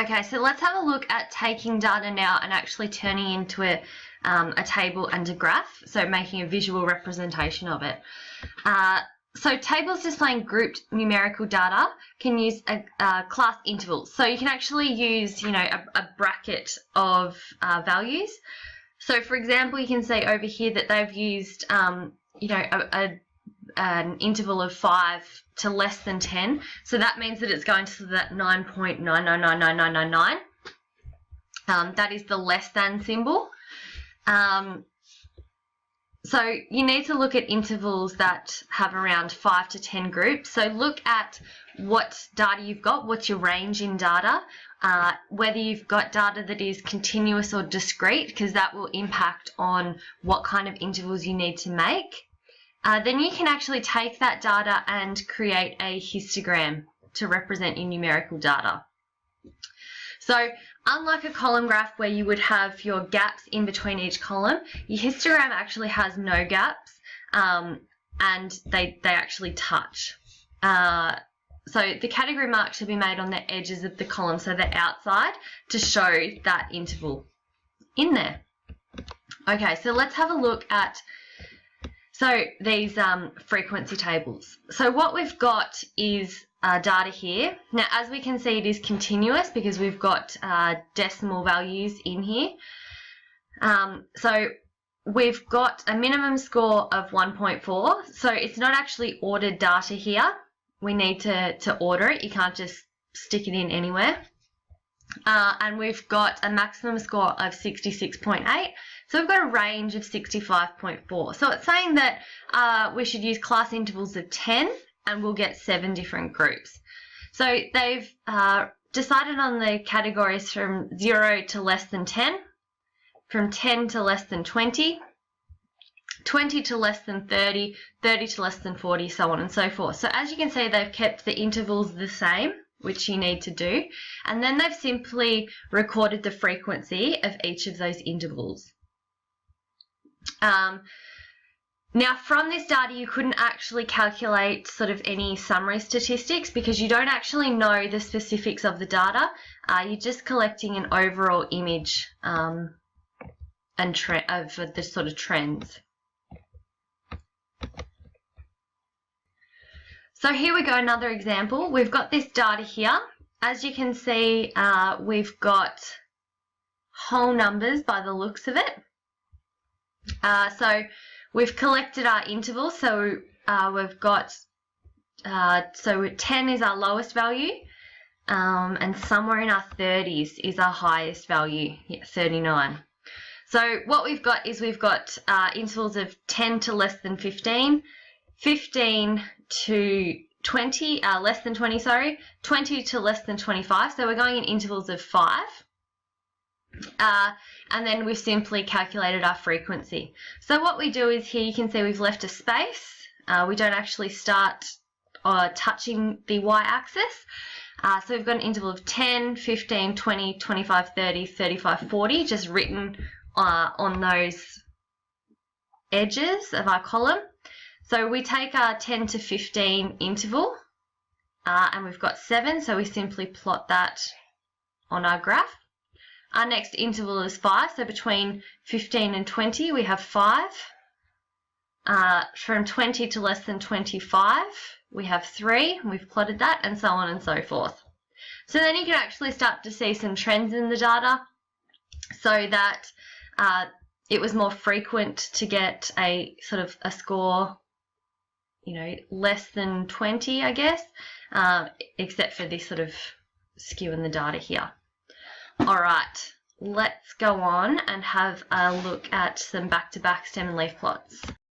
Okay, so let's have a look at taking data now and actually turning into a table and a graph, so making a visual representation of it. So tables displaying grouped numerical data can use a class intervals. So you can actually use, a bracket of values. So for example, you can see over here that they've used, an interval of 5 to less than 10. So that means that it's going to that 9.9999999. That is the less than symbol. So you need to look at intervals that have around 5 to 10 groups. So look at what data you've got, what's your range in data, whether you've got data that is continuous or discrete, because that will impact on what kind of intervals you need to make. Then you can actually take that data and create a histogram to represent your numerical data. So unlike a column graph where you would have your gaps in between each column, your histogram actually has no gaps, and they actually touch. So the category mark should be made on the edges of the column, so they're outside, to show that interval in there. Okay, so let's have a look at these frequency tables. So what we've got is data here. Now, as we can see, it is continuous because we've got decimal values in here. So we've got a minimum score of 1.4. So it's not actually ordered data here. We need to order it. You can't just stick it in anywhere. And we've got a maximum score of 66.8. So we've got a range of 65.4. So it's saying that we should use class intervals of 10 and we'll get 7 different groups. So they've decided on the categories from 0 to less than 10, from 10 to less than 20, 20 to less than 30, 30 to less than 40, so on and so forth. So as you can see, they've kept the intervals the same, which you need to do, and then they've simply recorded the frequency of each of those intervals. Now, from this data, you couldn't actually calculate sort of any summary statistics because you don't actually know the specifics of the data. You're just collecting an overall image and of the sort of trends. So here we go, another example. We've got this data here. As you can see, we've got whole numbers by the looks of it. So we've collected our intervals. So we've got, so 10 is our lowest value, and somewhere in our 30s is our highest value, 39. So what we've got is we've got intervals of 10 to less than 15, 15 to 20, less than 20, sorry, 20 to less than 25. So we're going in intervals of 5. And then we've simply calculated our frequency. So what we do is here you can see we've left a space. We don't actually start touching the y-axis. So we've got an interval of 10, 15, 20, 25, 30, 35, 40, just written on those edges of our column. So we take our 10 to 15 interval, and we've got 7, so we simply plot that on our graph. Our next interval is 5, so between 15 and 20 we have 5. From 20 to less than 25 we have 3, and we've plotted that, and so on and so forth. So then you can actually start to see some trends in the data, so that it was more frequent to get a sort of a score, less than 20, I guess, except for this sort of skew in the data here. All right, let's go on and have a look at some back-to-back stem and leaf plots.